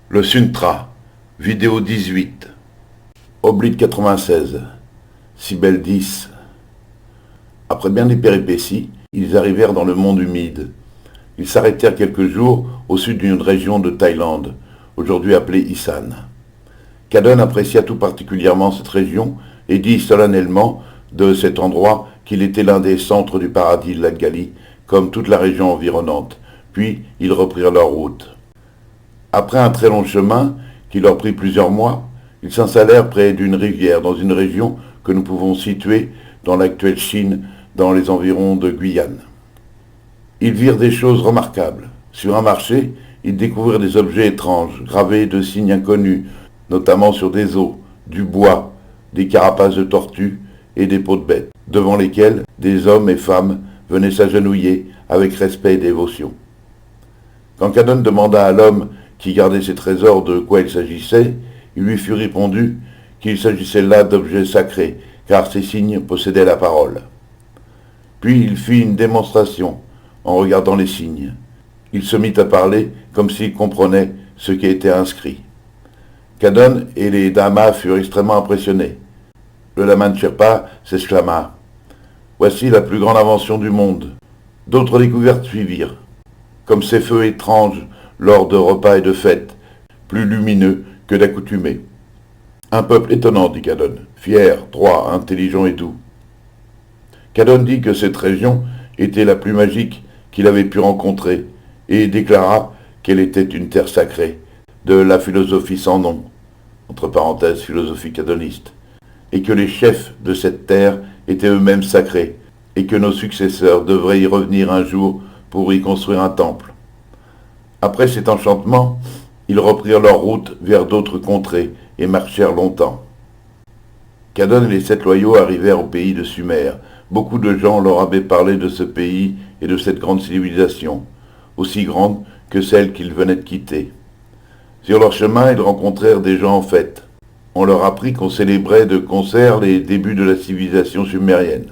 Le Suntra, vidéo 18. Oblique 96. Cybèle 10. Après bien des péripéties, ils arrivèrent dans le monde humide. Ils s'arrêtèrent quelques jours au sud d'une région de Thaïlande, aujourd'hui appelée Isan. Kadon apprécia tout particulièrement cette région et dit solennellement de cet endroit qu'il était l'un des centres du paradis de la Gali, comme toute la région environnante. Puis ils reprirent leur route. Après un très long chemin, qui leur prit plusieurs mois, ils s'installèrent près d'une rivière dans une région que nous pouvons situer dans l'actuelle Chine, dans les environs de Guyane. Ils virent des choses remarquables. Sur un marché, ils découvrirent des objets étranges, gravés de signes inconnus, notamment sur des os, du bois, des carapaces de tortues et des peaux de bêtes, devant lesquels des hommes et femmes venaient s'agenouiller avec respect et dévotion. Quand Kadon demanda à l'homme qui gardait ces trésors de quoi il s'agissait, il lui fut répondu qu'il s'agissait là d'objets sacrés, car ces signes possédaient la parole. Puis il fit une démonstration en regardant les signes. Il se mit à parler comme s'il comprenait ce qui était inscrit. Kadon et les Damas furent extrêmement impressionnés. Le Laman Sherpa s'exclama « Voici la plus grande invention du monde !» D'autres découvertes suivirent, comme ces feux étranges lors de repas et de fêtes, plus lumineux que d'accoutumée. Un peuple étonnant, dit Kadon, fier, droit, intelligent et doux. Kadon dit que cette région était la plus magique qu'il avait pu rencontrer et déclara qu'elle était une terre sacrée, de la philosophie sans nom, entre parenthèses philosophie kadoniste, et que les chefs de cette terre étaient eux-mêmes sacrés, et que nos successeurs devraient y revenir un jour pour y construire un temple. Après cet enchantement, ils reprirent leur route vers d'autres contrées et marchèrent longtemps. Kadon et les 7 loyaux arrivèrent au pays de Sumer. Beaucoup de gens leur avaient parlé de ce pays et de cette grande civilisation, aussi grande que celle qu'ils venaient de quitter. Sur leur chemin, ils rencontrèrent des gens en fête. On leur apprit qu'on célébrait de concert les débuts de la civilisation sumérienne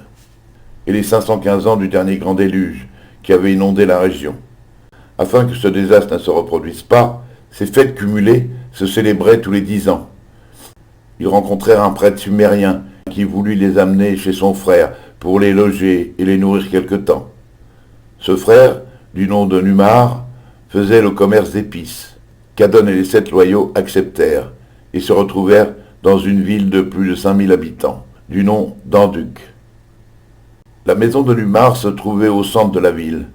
et les 515 ans du dernier grand déluge qui avait inondé la région. Afin que ce désastre ne se reproduise pas, ces fêtes cumulées se célébraient tous les 10 ans. Ils rencontrèrent un prêtre sumérien qui voulut les amener chez son frère pour les loger et les nourrir quelque temps. Ce frère, du nom de Numar, faisait le commerce d'épices. Kadon et les 7 loyaux acceptèrent et se retrouvèrent dans une ville de plus de 5000 habitants, du nom d'Anduk. La maison de Numar se trouvait au centre de la ville.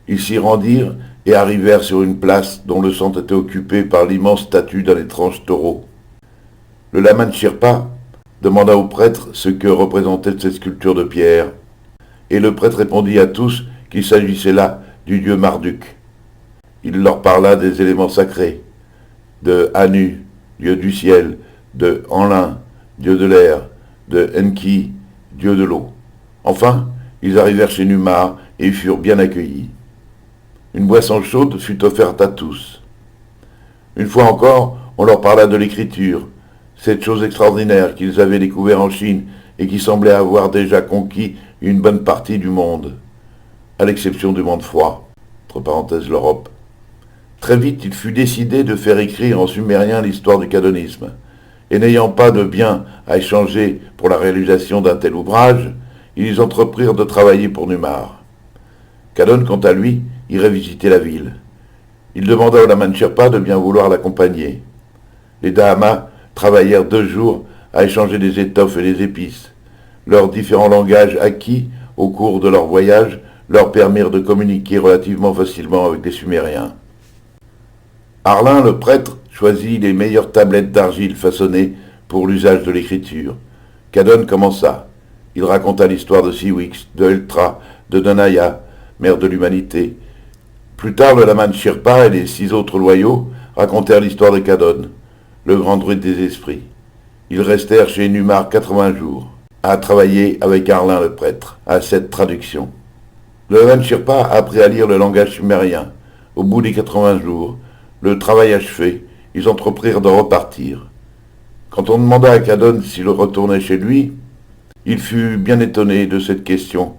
Ils s'y rendirent et arrivèrent sur une place dont le centre était occupé par l'immense statue d'un étrange taureau. Le Laman Sherpa demanda au prêtre ce que représentait cette sculpture de pierre, et le prêtre répondit à tous qu'il s'agissait là du dieu Marduk. Il leur parla des éléments sacrés, de Anu, dieu du ciel, de Anlin, dieu de l'air, de Enki, dieu de l'eau. Enfin, ils arrivèrent chez Numar et y furent bien accueillis. Une boisson chaude fut offerte à tous. Une fois encore, on leur parla de l'écriture, cette chose extraordinaire qu'ils avaient découverte en Chine et qui semblait avoir déjà conquis une bonne partie du monde, à l'exception du monde froid, entre parenthèses l'Europe. Très vite, il fut décidé de faire écrire en sumérien l'histoire du kadonisme, et n'ayant pas de biens à échanger pour la réalisation d'un tel ouvrage, ils entreprirent de travailler pour Numar. Kadon, quant à lui, irait visiter la ville. Il demanda au Laman Sherpa de bien vouloir l'accompagner. Les Dahamas travaillèrent 2 jours à échanger des étoffes et des épices. Leurs différents langages acquis au cours de leur voyage leur permirent de communiquer relativement facilement avec les Sumériens. Arlin, le prêtre, choisit les meilleures tablettes d'argile façonnées pour l'usage de l'écriture. Kadon commença. Il raconta l'histoire de Siwix, de Eltra, de Donaya, mère de l'humanité. Plus tard, le Laman Sherpa et les 6 autres loyaux racontèrent l'histoire de Kadon, le grand druide des esprits. Ils restèrent chez Numar 80 jours, à travailler avec Arlin le prêtre, à cette traduction. Le Laman Sherpa apprit à lire le langage sumérien. Au bout des 80 jours, le travail achevé, ils entreprirent de repartir. Quand on demanda à Kadon s'il retournait chez lui, il fut bien étonné de cette question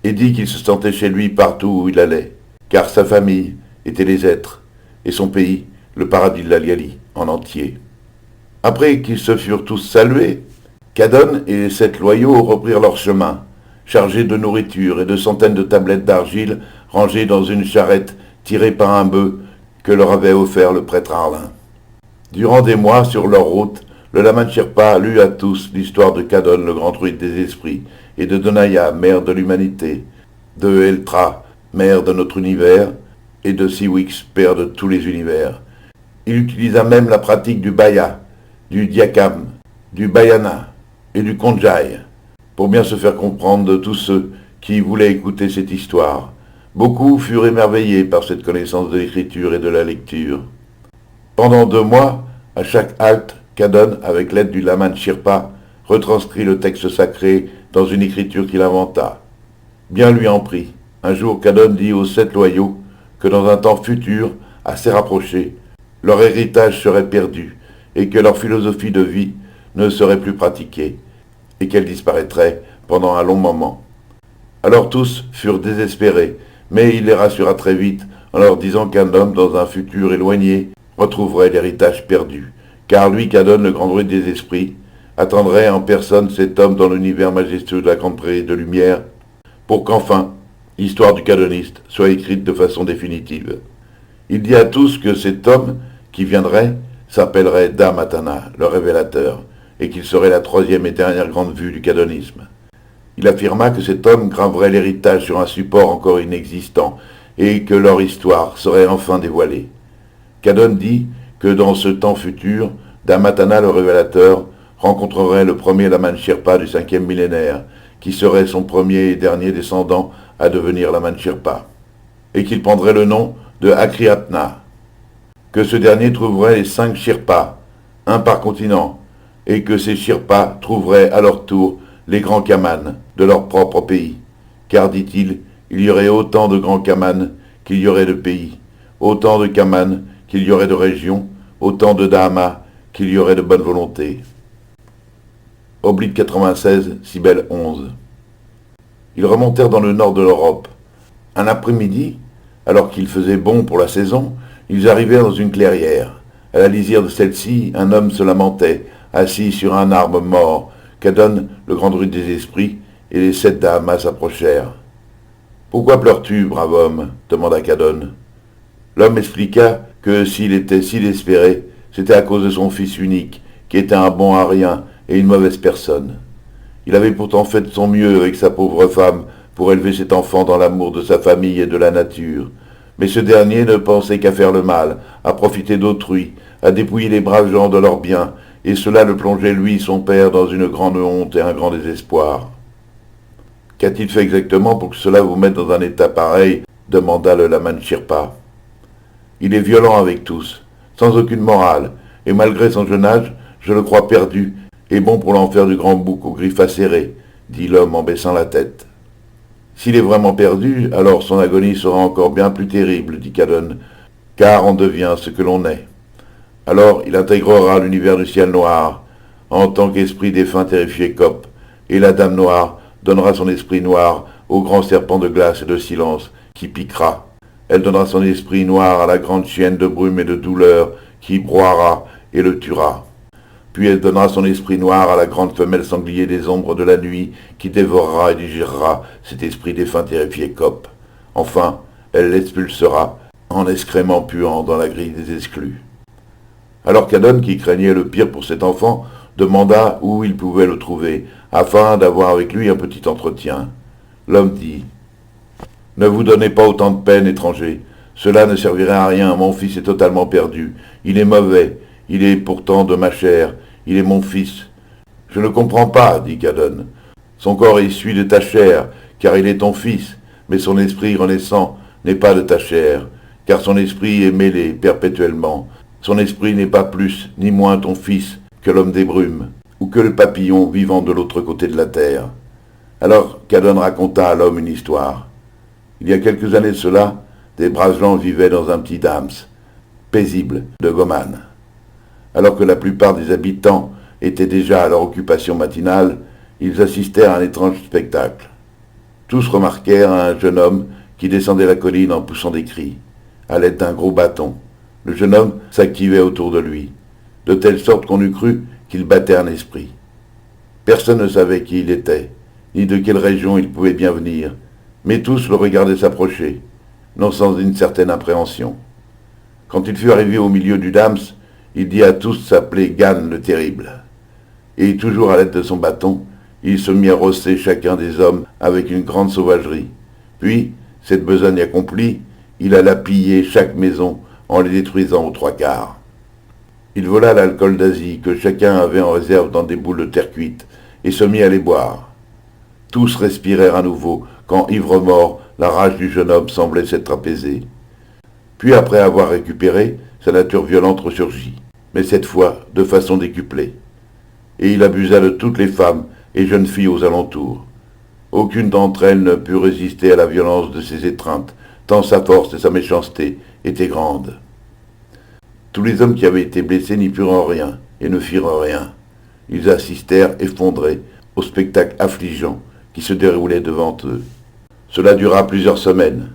et dit qu'il se sentait chez lui partout où il allait, car sa famille était les êtres, et son pays le paradis de l'Aliali en entier. Après qu'ils se furent tous salués, Cadon et les 7 loyaux reprirent leur chemin, chargés de nourriture et de centaines de tablettes d'argile rangées dans une charrette tirée par un bœuf que leur avait offert le prêtre Arlin. Durant des mois, sur leur route, le Laman Sherpa lut à tous l'histoire de Cadon, le grand druide des esprits, et de Donaya, mère de l'humanité, de Eltra, mère de notre univers, et de Siwix, père de tous les univers. Il utilisa même la pratique du Baya, du Diakam, du Bayana et du Konjai, pour bien se faire comprendre de tous ceux qui voulaient écouter cette histoire. Beaucoup furent émerveillés par cette connaissance de l'écriture et de la lecture. Pendant 2 mois, à chaque halte, Cadon, avec l'aide du Laman Sherpa, retranscrit le texte sacré dans une écriture qu'il inventa. Bien lui en prit. Un jour, Cadon dit aux 7 loyaux que dans un temps futur, assez rapproché, leur héritage serait perdu et que leur philosophie de vie ne serait plus pratiquée et qu'elle disparaîtrait pendant un long moment. Alors tous furent désespérés, mais il les rassura très vite en leur disant qu'un homme dans un futur éloigné retrouverait l'héritage perdu, car lui, Cadon, le grand druide des esprits, attendrait en personne cet homme dans l'univers majestueux de la grande prairie de lumière, pour qu'enfin l'histoire du cadoniste soit écrite de façon définitive. Il dit à tous que cet homme qui viendrait s'appellerait Dharmatana, le révélateur, et qu'il serait la 3e et dernière grande vue du cadonisme. Il affirma que cet homme graverait l'héritage sur un support encore inexistant, et que leur histoire serait enfin dévoilée. Cadon dit que dans ce temps futur, Dharmatana, le révélateur, rencontrerait le premier Laman Sherpa du 5e millénaire, qui serait son premier et dernier descendant à devenir Laman Sherpa, et qu'il prendrait le nom de Akriapna, que ce dernier trouverait les 5 Sherpas, un par continent, et que ces Sherpas trouveraient à leur tour les grands Kamanes de leur propre pays, car, dit-il, il y aurait autant de grands Kamanes qu'il y aurait de pays, autant de Kamanes qu'il y aurait de régions, autant de Dhamma qu'il y aurait de bonne volonté. Oblique 96, Cybèle 11. Ils remontèrent dans le nord de l'Europe. Un après-midi, alors qu'il faisait bon pour la saison, ils arrivèrent dans une clairière. À la lisière de celle-ci, un homme se lamentait, assis sur un arbre mort. Cadon, le grand druide des esprits, et les 7 Dhammas s'approchèrent. « Pourquoi pleures-tu, brave homme » demanda Cadon. L'homme expliqua que s'il était si désespéré, c'était à cause de son fils unique, qui était un bon à rien et une mauvaise personne. Il avait pourtant fait de son mieux avec sa pauvre femme pour élever cet enfant dans l'amour de sa famille et de la nature. Mais ce dernier ne pensait qu'à faire le mal, à profiter d'autrui, à dépouiller les braves gens de leurs biens, et cela le plongeait, lui, son père, dans une grande honte et un grand désespoir. « Qu'a-t-il fait exactement pour que cela vous mette dans un état pareil » demanda le Laman Sherpa. « Il est violent avec tous, sans aucune morale, et malgré son jeune âge, je le crois perdu, et bon pour l'enfer du grand bouc aux griffes acérées, » dit l'homme en baissant la tête. « S'il est vraiment perdu, alors son agonie sera encore bien plus terrible, » dit Cadon, « car on devient ce que l'on est. Alors il intégrera l'univers du ciel noir, en tant qu'esprit défunt terrifié Cop, et la dame noire donnera son esprit noir au grand serpent de glace et de silence qui piquera. Elle donnera son esprit noir à la grande chienne de brume et de douleur qui broiera et le tuera. Puis elle donnera son esprit noir à la grande femelle sanglier des ombres de la nuit qui dévorera et digérera cet esprit défunt terrifié Cop. Enfin, elle l'expulsera en excréments puants dans la grille des exclus. Alors Cadon, qui craignait le pire pour cet enfant, demanda où il pouvait le trouver, afin d'avoir avec lui un petit entretien. L'homme dit « Ne vous donnez pas autant de peine, étranger. Cela ne servirait à rien, mon fils est totalement perdu. Il est mauvais, il est pourtant de ma chair, il est mon fils. »« Je ne comprends pas, » dit Cadon. « Son corps est issu de ta chair, car il est ton fils, mais son esprit renaissant n'est pas de ta chair, car son esprit est mêlé perpétuellement. Son esprit n'est pas plus ni moins ton fils que l'homme des brumes, ou que le papillon vivant de l'autre côté de la terre. » Alors Cadon raconta à l'homme une histoire. Il y a quelques années de cela, des braves gens vivaient dans un petit dams, paisible, de Goman. Alors que la plupart des habitants étaient déjà à leur occupation matinale, ils assistèrent à un étrange spectacle. Tous remarquèrent un jeune homme qui descendait la colline en poussant des cris, à l'aide d'un gros bâton. le jeune homme s'activait autour de lui, de telle sorte qu'on eût cru qu'il battait un esprit. Personne ne savait qui il était, ni de quelle région il pouvait bien venir, mais tous le regardaient s'approcher, non sans une certaine appréhension. Quand il fut arrivé au milieu du Dams, il dit à tous s'appeler Gan le Terrible. Et toujours à l'aide de son bâton, il se mit à rosser chacun des hommes avec une grande sauvagerie. Puis, cette besogne accomplie, il alla piller chaque maison en les détruisant aux trois quarts. Il vola l'alcool d'Asie que chacun avait en réserve dans des boules de terre cuite et se mit à les boire. Tous respirèrent à nouveau quand, ivre-mort, la rage du jeune homme semblait s'être apaisée. Puis, après avoir récupéré, sa nature violente ressurgit, mais cette fois de façon décuplée. Et il abusa de toutes les femmes et jeunes filles aux alentours. Aucune d'entre elles ne put résister à la violence de ses étreintes, tant sa force et sa méchanceté étaient grandes. Tous les hommes qui avaient été blessés n'y purent rien et ne firent rien. Ils assistèrent, effondrés, au spectacle affligeant qui se déroulait devant eux. Cela dura plusieurs semaines.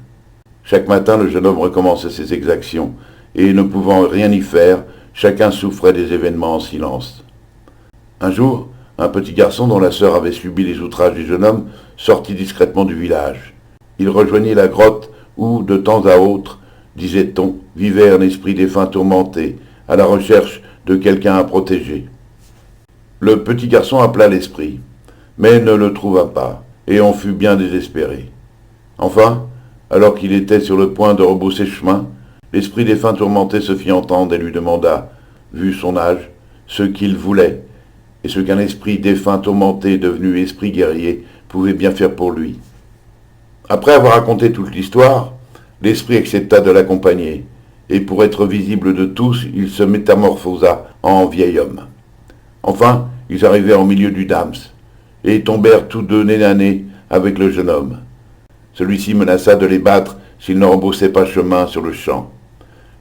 Chaque matin, le jeune homme recommençait ses exactions, et ne pouvant rien y faire, chacun souffrait des événements en silence. Un jour, un petit garçon dont la sœur avait subi les outrages du jeune homme sortit discrètement du village. Il rejoignit la grotte où, de temps à autre, disait-on, vivait un esprit défunt tourmenté, à la recherche de quelqu'un à protéger. Le petit garçon appela l'esprit, mais ne le trouva pas, et en fut bien désespéré. Enfin, alors qu'il était sur le point de rebrousser chemin, l'esprit défunt tourmenté se fit entendre et lui demanda, vu son âge, ce qu'il voulait, et ce qu'un esprit défunt tourmenté devenu esprit guerrier pouvait bien faire pour lui. Après avoir raconté toute l'histoire, l'esprit accepta de l'accompagner, et pour être visible de tous, il se métamorphosa en vieil homme. Enfin, ils arrivèrent au milieu du Dams, et tombèrent tous deux nez à nez avec le jeune homme. Celui-ci menaça de les battre s'ils ne rebroussaient pas chemin sur le champ.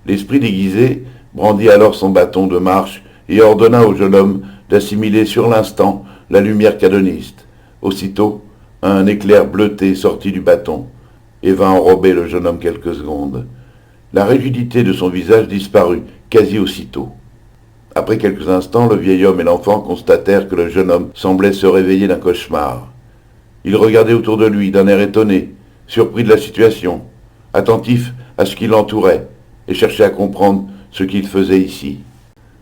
L'esprit déguisé brandit alors son bâton de marche et ordonna au jeune homme d'assimiler sur l'instant la lumière cadoniste. Aussitôt, un éclair bleuté sortit du bâton et vint enrober le jeune homme quelques secondes. La rigidité de son visage disparut quasi aussitôt. Après quelques instants, le vieil homme et l'enfant constatèrent que le jeune homme semblait se réveiller d'un cauchemar. Il regardait autour de lui d'un air étonné, surpris de la situation, attentif à ce qui l'entourait, et cherchait à comprendre ce qu'il faisait ici.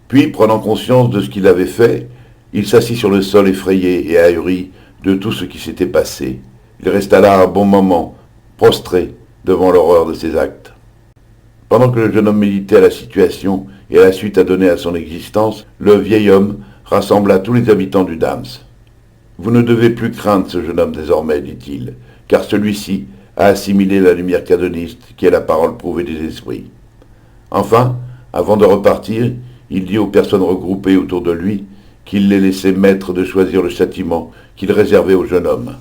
Puis, prenant conscience de ce qu'il avait fait, il s'assit sur le sol effrayé et ahuri de tout ce qui s'était passé. Il resta là un bon moment, prostré devant l'horreur de ses actes. Pendant que le jeune homme méditait à la situation et à la suite à donner à son existence, le vieil homme rassembla tous les habitants du Dams. « Vous ne devez plus craindre ce jeune homme désormais, dit-il, car celui-ci a assimilé la lumière cadoniste qui est la parole prouvée des esprits. » Enfin, avant de repartir, il dit aux personnes regroupées autour de lui qu'il les laissait maîtres de choisir le châtiment qu'il réservait au jeune homme.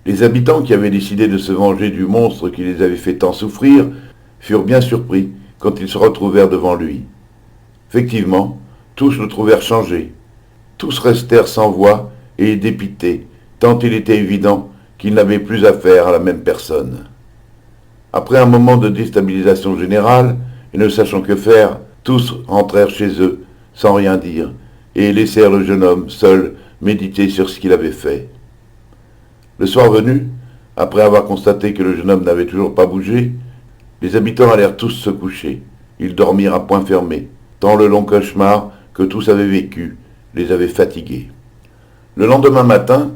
Les habitants qui avaient décidé de se venger du monstre qui les avait fait tant souffrir furent bien surpris quand ils se retrouvèrent devant lui. Effectivement, tous le trouvèrent changé. Tous restèrent sans voix et dépités, tant il était évident qu'ils n'avaient plus affaire à la même personne. Après un moment de déstabilisation générale, et ne sachant que faire, tous rentrèrent chez eux, sans rien dire, et laissèrent le jeune homme seul méditer sur ce qu'il avait fait. Le soir venu, après avoir constaté que le jeune homme n'avait toujours pas bougé, les habitants allèrent tous se coucher. Ils dormirent à point fermé, tant le long cauchemar que tous avaient vécu les avait fatigués. Le lendemain matin,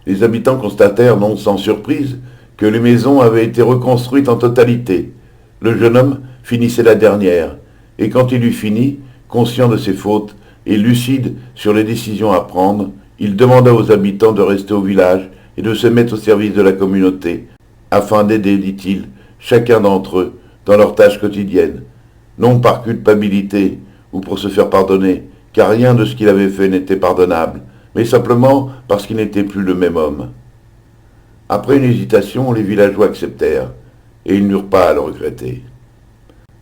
les habitants constatèrent, non sans surprise, que les maisons avaient été reconstruites en totalité. Le jeune homme finissait la dernière, et quand il eut fini, conscient de ses fautes et lucide sur les décisions à prendre, il demanda aux habitants de rester au village et de se mettre au service de la communauté, afin d'aider, dit-il, chacun d'entre eux dans leurs tâches quotidiennes, non par culpabilité ou pour se faire pardonner, car rien de ce qu'il avait fait n'était pardonnable, mais simplement parce qu'il n'était plus le même homme. Après une hésitation, les villageois acceptèrent, et ils n'eurent pas à le regretter.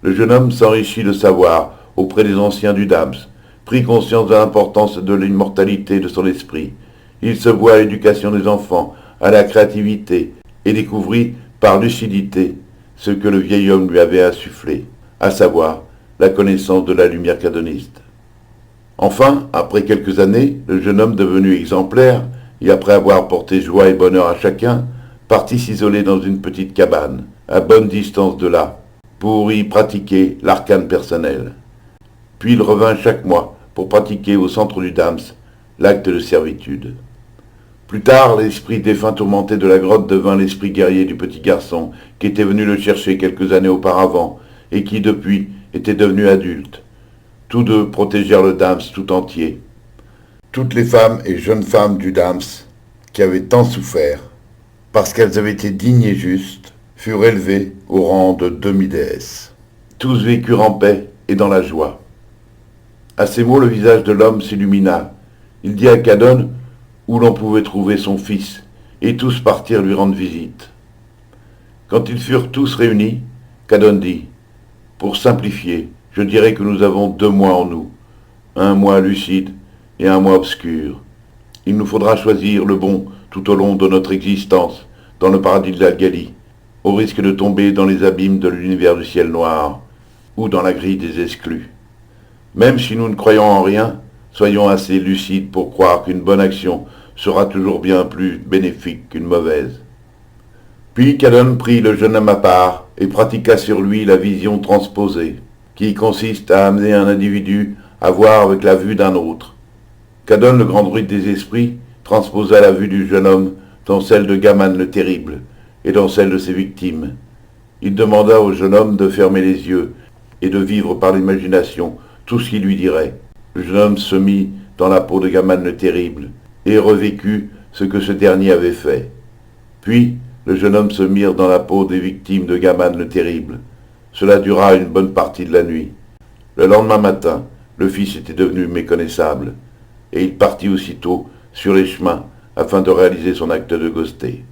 Le jeune homme s'enrichit de savoir auprès des anciens du Dams, prit conscience de l'importance de l'immortalité de son esprit. Il se voua à l'éducation des enfants, à la créativité, et découvrit par lucidité ce que le vieil homme lui avait insufflé, à savoir la connaissance de la lumière cadoniste. Enfin, après quelques années, le jeune homme devenu exemplaire, et après avoir apporté joie et bonheur à chacun, partit s'isoler dans une petite cabane, à bonne distance de là, pour y pratiquer l'arcane personnel. Puis il revint chaque mois pour pratiquer au centre du Dams l'acte de servitude. Plus tard, l'esprit défunt tourmenté de la grotte devint l'esprit guerrier du petit garçon qui était venu le chercher quelques années auparavant et qui, depuis, était devenu adulte. Tous deux protégèrent le Dams tout entier. Toutes les femmes et jeunes femmes du Dams, qui avaient tant souffert, parce qu'elles avaient été dignes et justes, furent élevées au rang de demi-déesses. Tous vécurent en paix et dans la joie. À ces mots, le visage de l'homme s'illumina. Il dit à Cadon où l'on pouvait trouver son fils, et tous partirent lui rendre visite. Quand ils furent tous réunis, Cadon dit « Pour simplifier, je dirais que nous avons 2 mois en nous, un mois lucide et un mois obscur. Il nous faudra choisir le bon tout au long de notre existence, dans le paradis de l'Algali, au risque de tomber dans les abîmes de l'univers du ciel noir, ou dans la grille des exclus. Même si nous ne croyons en rien, soyons assez lucides pour croire qu'une bonne action sera toujours bien plus bénéfique qu'une mauvaise. » Puis Cadon prit le jeune homme à part et pratiqua sur lui la vision transposée, qui consiste à amener un individu à voir avec la vue d'un autre. Cadon, le grand druide des esprits, transposa la vue du jeune homme dans celle de Gaman le Terrible et dans celle de ses victimes. Il demanda au jeune homme de fermer les yeux et de vivre par l'imagination tout ce qu'il lui dirait. Le jeune homme se mit dans la peau de Gaman le Terrible et revécut ce que ce dernier avait fait. Puis, le jeune homme se mit dans la peau des victimes de Gaman le Terrible. Cela dura une bonne partie de la nuit. Le lendemain matin, le fils était devenu méconnaissable, et il partit aussitôt sur les chemins afin de réaliser son acte de ghosté.